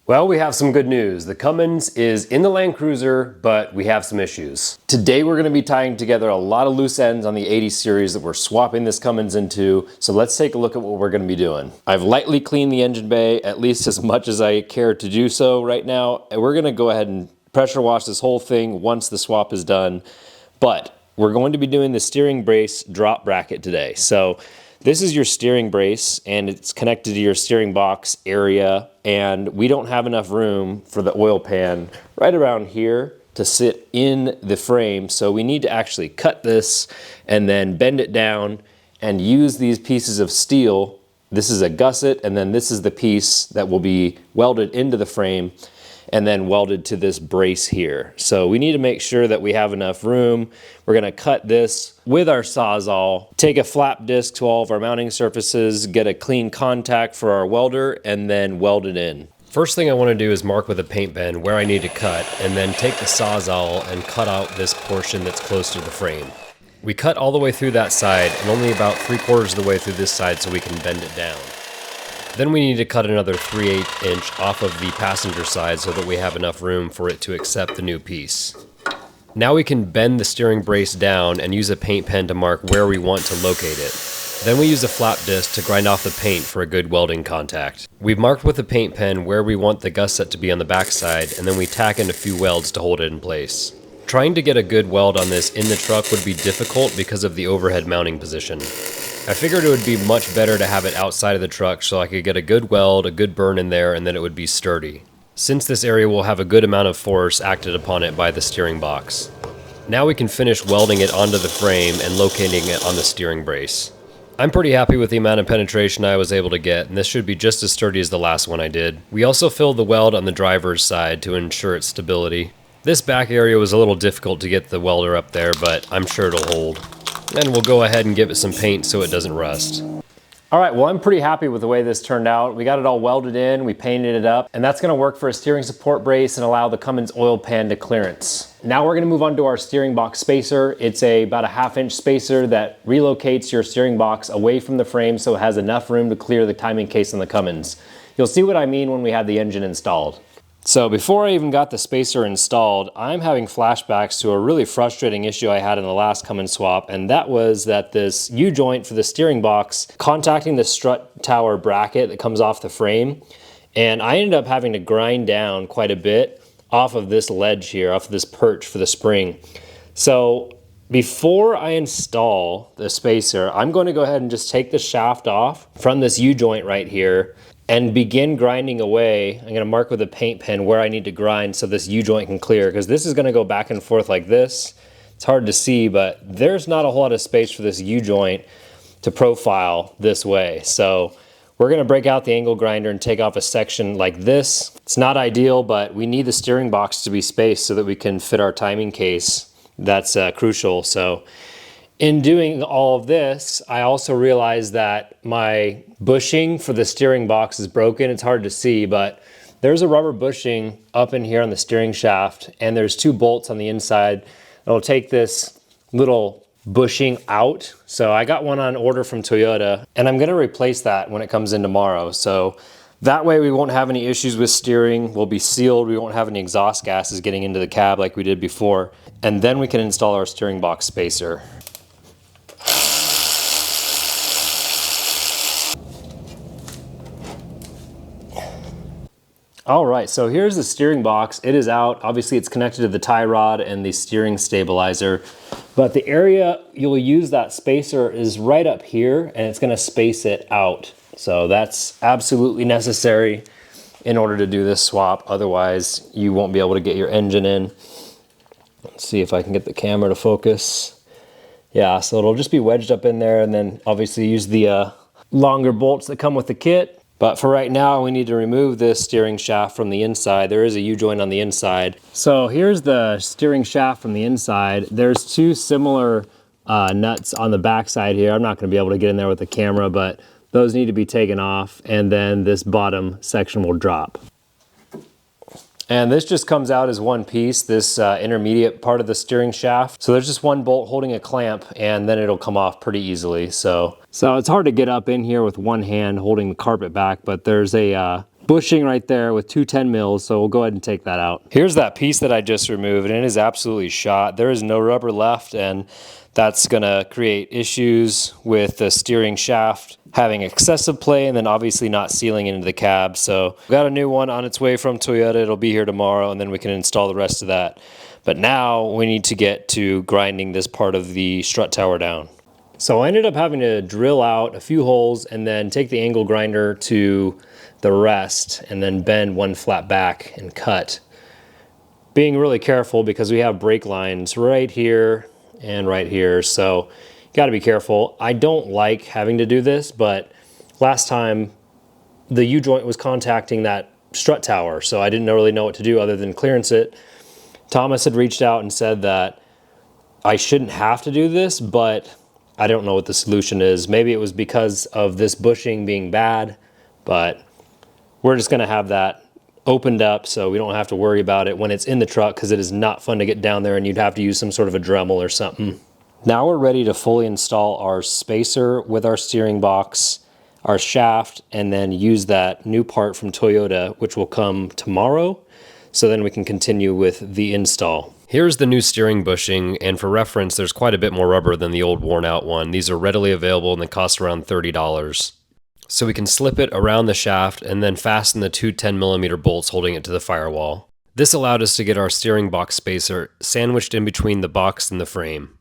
Well, we have some good news. The Cummins is in the Land Cruiser, but we have some issues. Today we're going to be tying together a lot of loose ends on the 80 series that we're swapping this Cummins into, so let's take a look at what we're going to be doing. I've lightly cleaned the engine bay, at least as much as I care to do so right now, and we're going to go ahead and pressure wash this whole thing once the swap is done. But we're going to be doing the steering brace drop bracket today. So this is your steering brace and it's connected to your steering box area, and we don't have enough room for the oil pan right around here to sit in the frame. So we need to actually cut this and then bend it down and use these pieces of steel. This is a gusset, and then this is the piece that will be welded into the frame and then welded to this brace here. So we need to make sure that we have enough room. We're gonna cut this with our Sawzall, take a flap disc to all of our mounting surfaces, get a clean contact for our welder, and then weld it in. First thing I wanna do is mark with a paint pen where I need to cut, and then take the Sawzall and cut out this portion that's close to the frame. We cut all the way through that side and only about 3/4 of the way through this side so we can bend it down. Then we need to cut another 3/8 inch off of the passenger side so that we have enough room for it to accept the new piece. Now we can bend the steering brace down and use a paint pen to mark where we want to locate it. Then we use a flap disc to grind off the paint for a good welding contact. We've marked with a paint pen where we want the gusset to be on the back side, and then we tack in a few welds to hold it in place. Trying to get a good weld on this in the truck would be difficult because of the overhead mounting position. I figured it would be much better to have it outside of the truck so I could get a good weld, a good burn in there, and then it would be sturdy, since this area will have a good amount of force acted upon it by the steering box. Now we can finish welding it onto the frame and locating it on the steering brace. I'm pretty happy with the amount of penetration I was able to get, and this should be just as sturdy as the last one I did. We also filled the weld on the driver's side to ensure its stability. This back area was a little difficult to get the welder up there, but I'm sure it'll hold. And we'll go ahead and give it some paint so it doesn't rust. All right, well, I'm pretty happy with the way this turned out. We got it all welded in, we painted it up, and that's gonna work for a steering support brace and allow the Cummins oil pan to clearance. Now we're gonna move on to our steering box spacer. It's about a 1/2 inch spacer that relocates your steering box away from the frame so it has enough room to clear the timing case on the Cummins. You'll see what I mean when we have the engine installed. So before I even got the spacer installed, I'm having flashbacks to a really frustrating issue I had in the last Cummins swap, and that was that this U-joint for the steering box contacting the strut tower bracket that comes off the frame, and I ended up having to grind down quite a bit off of this ledge here, off of this perch for the spring. So before I install the spacer, I'm going to go ahead and just take the shaft off from this U-joint right here and begin grinding away. I'm gonna mark with a paint pen where I need to grind so this U-joint can clear, because this is gonna go back and forth like this. It's hard to see, but there's not a whole lot of space for this U-joint to profile this way. So we're gonna break out the angle grinder and take off a section like this. It's not ideal, but we need the steering box to be spaced so that we can fit our timing case. That's crucial. So in doing all of this, I also realized that my bushing for the steering box is broken. It's hard to see, but there's a rubber bushing up in here on the steering shaft, and there's 2 bolts on the inside. It'll take this little bushing out. So I got one on order from Toyota, and I'm gonna replace that when it comes in tomorrow. So that way we won't have any issues with steering. We'll be sealed. We won't have any exhaust gases getting into the cab like we did before. And then we can install our steering box spacer. All right, so here's the steering box. It is out. Obviously, it's connected to the tie rod and the steering stabilizer, but the area you'll use that spacer is right up here, and it's gonna space it out. So that's absolutely necessary in order to do this swap. Otherwise, you won't be able to get your engine in. Let's see if I can get the camera to focus. Yeah, so it'll just be wedged up in there, and then obviously use the longer bolts that come with the kit. But for right now, we need to remove this steering shaft from the inside. There is a U-joint on the inside. So here's the steering shaft from the inside. There's 2 similar nuts on the back side here. I'm not gonna be able to get in there with the camera, but those need to be taken off, and then this bottom section will drop. And this just comes out as one piece, this intermediate part of the steering shaft. So there's just one bolt holding a clamp, and then it'll come off pretty easily. So it's hard to get up in here with one hand holding the carpet back, but there's a bushing right there with two 10 mils, so we'll go ahead and take that out. Here's that piece that I just removed, and it is absolutely shot. There is no rubber left, and that's gonna create issues with the steering shaft having excessive play and then obviously not sealing into the cab. So we got a new one on its way from Toyota. It'll be here tomorrow, and then we can install the rest of that. But now we need to get to grinding this part of the strut tower down. So I ended up having to drill out a few holes and then take the angle grinder to the rest and then bend one flat back and cut. Being really careful because we have brake lines right here and right here, so you got to be careful. I don't like having to do this, but last time the U-joint was contacting that strut tower, so I didn't really know what to do other than clearance it. Thomas had reached out and said that I shouldn't have to do this, but I don't know what the solution is. Maybe it was because of this bushing being bad, but we're just gonna have that opened up so we don't have to worry about it when it's in the truck, because it is not fun to get down there and you'd have to use some sort of a Dremel or something. Now we're ready to fully install our spacer with our steering box, our shaft, and then use that new part from Toyota, which will come tomorrow. So then we can continue with the install. Here's the new steering bushing, and for reference, there's quite a bit more rubber than the old worn out one. These are readily available and they cost around $30. So we can slip it around the shaft and then fasten the two 10mm bolts holding it to the firewall. This allowed us to get our steering box spacer sandwiched in between the box and the frame.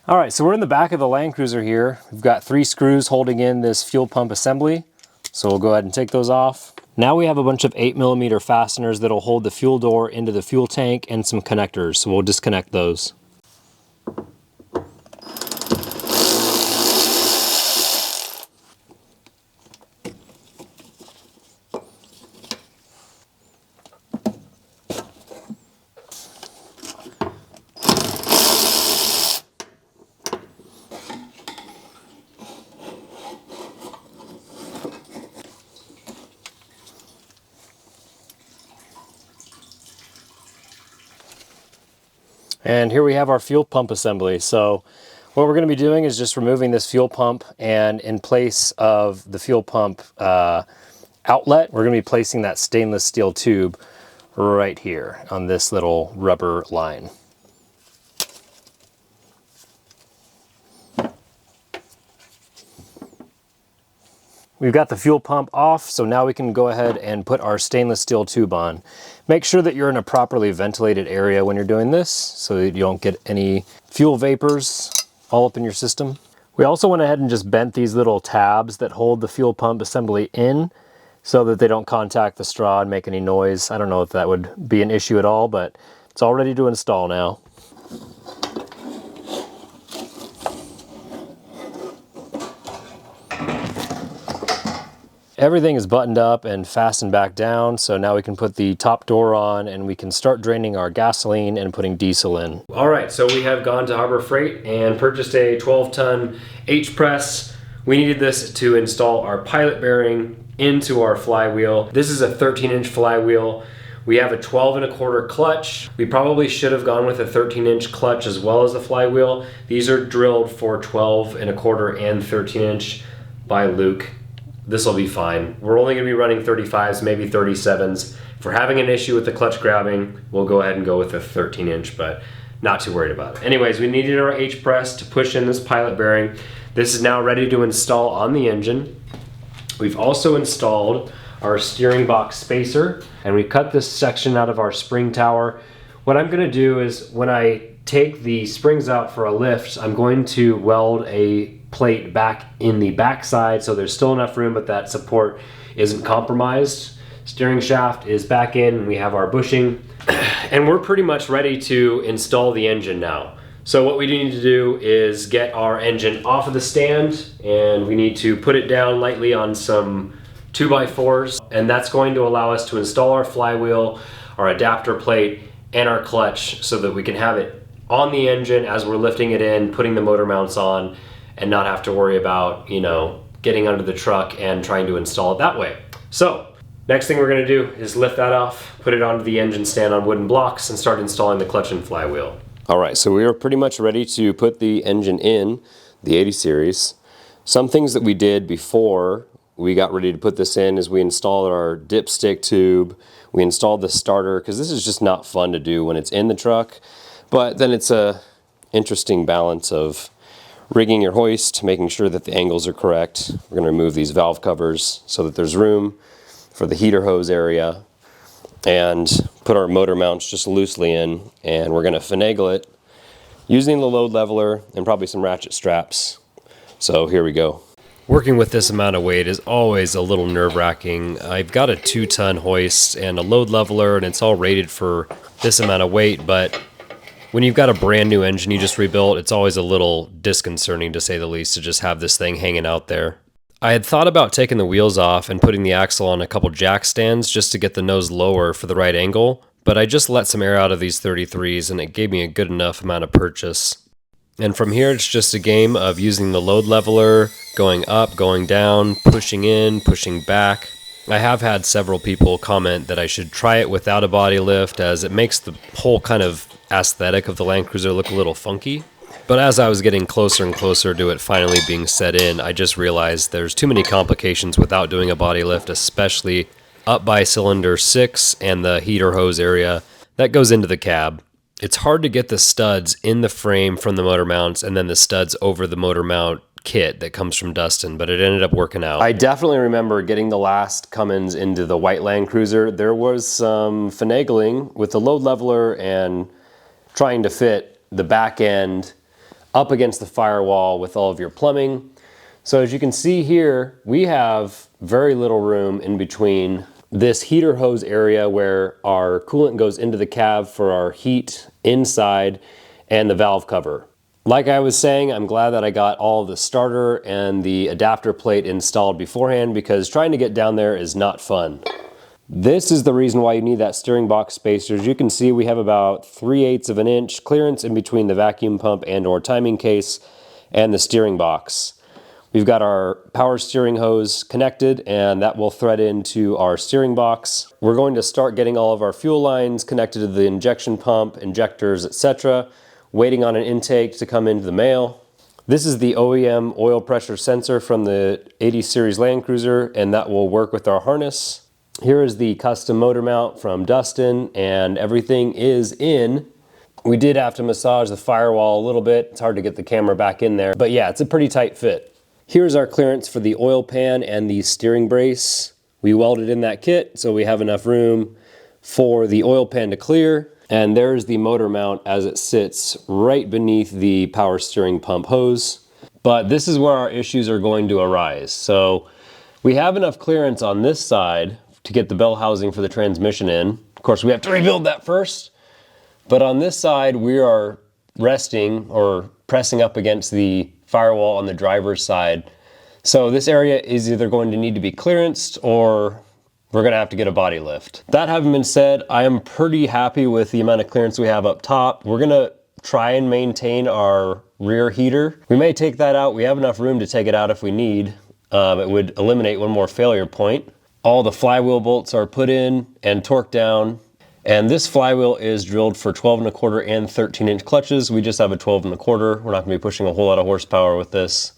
All right, so we're in the back of the Land Cruiser here. We've got 3 screws holding in this fuel pump assembly. So we'll go ahead and take those off. Now we have a bunch of 8mm fasteners that'll hold the fuel door into the fuel tank and some connectors. So we'll disconnect those. And here we have our fuel pump assembly. So what we're going to be doing is just removing this fuel pump, and in place of the fuel pump outlet, we're going to be placing that stainless steel tube right here on this little rubber line. We've got the fuel pump off, so now we can go ahead and put our stainless steel tube on. Make sure that you're in a properly ventilated area when you're doing this so that you don't get any fuel vapors all up in your system. We also went ahead and just bent these little tabs that hold the fuel pump assembly in so that they don't contact the straw and make any noise. I don't know if that would be an issue at all, but it's all ready to install now. Everything is buttoned up and fastened back down, so now we can put the top door on and we can start draining our gasoline and putting diesel in. All right, so we have gone to Harbor Freight and purchased a 12-ton H-press. We needed this to install our pilot bearing into our flywheel. This is a 13-inch flywheel. We have a 12¼ clutch. We probably should have gone with a 13-inch clutch as well as the flywheel. These are drilled for 12¼ and 13-inch by Luke. This will be fine. We're only going to be running 35s, maybe 37s. If we're having an issue with the clutch grabbing, we'll go ahead and go with a 13-inch, but not too worried about it. Anyways, we needed our H-press to push in this pilot bearing. This is now ready to install on the engine. We've also installed our steering box spacer, and we cut this section out of our spring tower. What I'm going to do is when I take the springs out for a lift, I'm going to weld a plate back in the back side so there's still enough room but that support isn't compromised. Steering shaft is back in and we have our bushing and we're pretty much ready to install the engine now. So what we need to do is get our engine off of the stand and we need to put it down lightly on some 2x4s, and that's going to allow us to install our flywheel, our adapter plate, and our clutch so that we can have it on the engine as we're lifting it in, putting the motor mounts on, and not have to worry about, you know, getting under the truck and trying to install it that way. So next thing we're going to do is lift that off, put it onto the engine stand on wooden blocks, and start installing the clutch and flywheel. All right, so we are pretty much ready to put the engine in, the 80 series. Some things that we did before we got ready to put this in is we installed our dipstick tube. We installed the starter, because this is just not fun to do when it's in the truck. But then it's a interesting balance of rigging your hoist, making sure that the angles are correct. We're going to remove these valve covers so that there's room for the heater hose area, and put our motor mounts just loosely in, and we're going to finagle it using the load leveler and probably some ratchet straps. So here we go. Working with this amount of weight is always a little nerve-wracking. I've got a 2-ton hoist and a load leveler, and it's all rated for this amount of weight, but when you've got a brand new engine you just rebuilt, it's always a little disconcerting, to say the least, to just have this thing hanging out there. I had thought about taking the wheels off and putting the axle on a couple jack stands just to get the nose lower for the right angle, but I just let some air out of these 33s and it gave me a good enough amount of purchase. And from here it's just a game of using the load leveler, going up, going down, pushing in, pushing back. I have had several people comment that I should try it without a body lift, as it makes the whole kind of aesthetic of the Land Cruiser look a little funky. But as I was getting closer and closer to it finally being set in, I just realized there's too many complications without doing a body lift, especially up by cylinder 6 and the heater hose area that goes into the cab. It's hard to get the studs in the frame from the motor mounts and then the studs over the motor mount kit that comes from Dustin, but it ended up working out. I definitely remember getting the last Cummins into the white Land Cruiser. There was some finagling with the load leveler and trying to fit the back end up against the firewall with all of your plumbing. So as you can see here, we have very little room in between this heater hose area where our coolant goes into the cab for our heat inside, and the valve cover. Like I was saying, I'm glad that I got all the starter and the adapter plate installed beforehand, because trying to get down there is not fun. This is the reason why you need that steering box spacer. As you can see, we have about 3/8 of an inch clearance in between the vacuum pump and or timing case and the steering box. We've got our power steering hose connected, and that will thread into our steering box. We're going to start getting all of our fuel lines connected to the injection pump, injectors, etc., waiting on an intake to come into the mail. This is the OEM oil pressure sensor from the 80 series Land Cruiser, and that will work with our harness. Here is the custom motor mount from Dustin, and everything is in. We did have to massage the firewall a little bit. It's hard to get the camera back in there, but yeah, it's a pretty tight fit. Here's our clearance for the oil pan and the steering brace. We welded in that kit, so we have enough room for the oil pan to clear. And there's the motor mount as it sits right beneath the power steering pump hose. But this is where our issues are going to arise. So we have enough clearance on this side to get the bell housing for the transmission in. Of course, we have to rebuild that first. But on this side, we are resting or pressing up against the firewall on the driver's side. So this area is either going to need to be clearanced, or we're gonna have to get a body lift. That having been said, I am pretty happy with the amount of clearance we have up top. We're gonna try and maintain our rear heater. We may take that out. We have enough room to take it out if we need. It would eliminate one more failure point. All the flywheel bolts are put in and torqued down. And this flywheel is drilled for 12 1/4 and 13-inch clutches. We just have a 12 1/4. We're not gonna be pushing a whole lot of horsepower with this.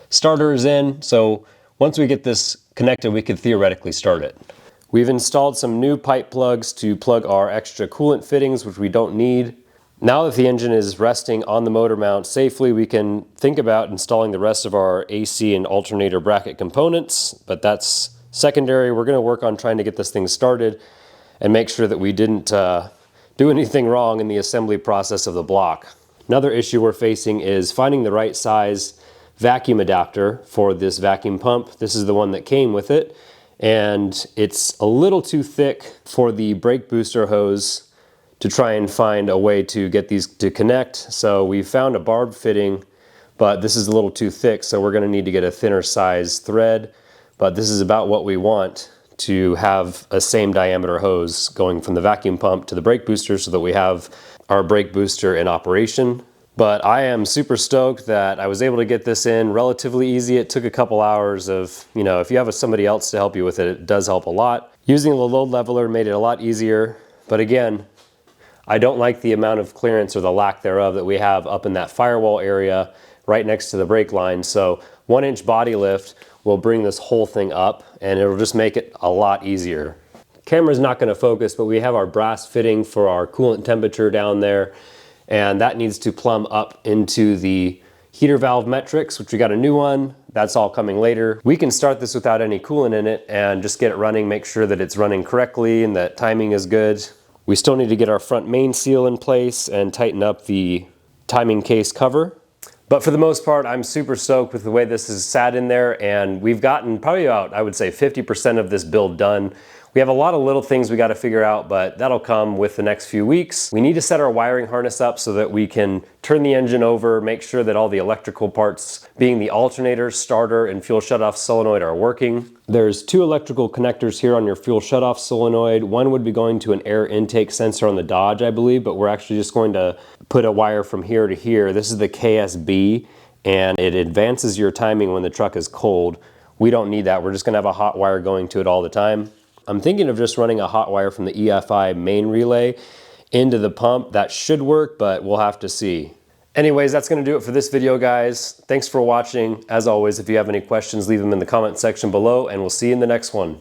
Starter is in, so once we get this connected, we could theoretically start it. We've installed some new pipe plugs to plug our extra coolant fittings, which we don't need. Now that the engine is resting on the motor mount safely, we can think about installing the rest of our AC and alternator bracket components, but that's secondary. We're gonna work on trying to get this thing started and make sure that we didn't do anything wrong in the assembly process of the block. Another issue we're facing is finding the right size vacuum adapter for this vacuum pump. This is the one that came with it, and it's a little too thick for the brake booster hose to try and find a way to get these to connect. So we found a barb fitting, but this is a little too thick, so we're gonna need to get a thinner size thread, but this is about what we want to have a same diameter hose going from the vacuum pump to the brake booster so that we have our brake booster in operation. But I am super stoked that I was able to get this in relatively easy. It took a couple hours of, if you have somebody else to help you with it, it does help a lot. Using the load leveler made it a lot easier, but again, I don't like the amount of clearance or the lack thereof that we have up in that firewall area right next to the brake line. So 1-inch body lift will bring this whole thing up, and it'll just make it a lot easier. Camera's not going to focus, but we have our brass fitting for our coolant temperature down there, and that needs to plumb up into the heater valve metrics, which we got a new one. That's all coming later. We can start this without any coolant in it and just get it running, make sure that it's running correctly and that timing is good. We still need to get our front main seal in place and tighten up the timing case cover. But for the most part, I'm super stoked with the way this is sat in there, and we've gotten probably about, I would say, 50% of this build done. We have a lot of little things we got to figure out, but that'll come with the next few weeks. We need to set our wiring harness up so that we can turn the engine over, make sure that all the electrical parts, being the alternator, starter, and fuel shutoff solenoid, are working. There's 2 electrical connectors here on your fuel shutoff solenoid. One would be going to an air intake sensor on the Dodge, I believe, but we're actually just going to put a wire from here to here. This is the KSB, and it advances your timing when the truck is cold. We don't need that. We're just going to have a hot wire going to it all the time. I'm thinking of just running a hot wire from the EFI main relay into the pump. That should work, but we'll have to see. Anyways, that's going to do it for this video, guys. Thanks for watching. As always, if you have any questions, leave them in the comment section below, and we'll see you in the next one.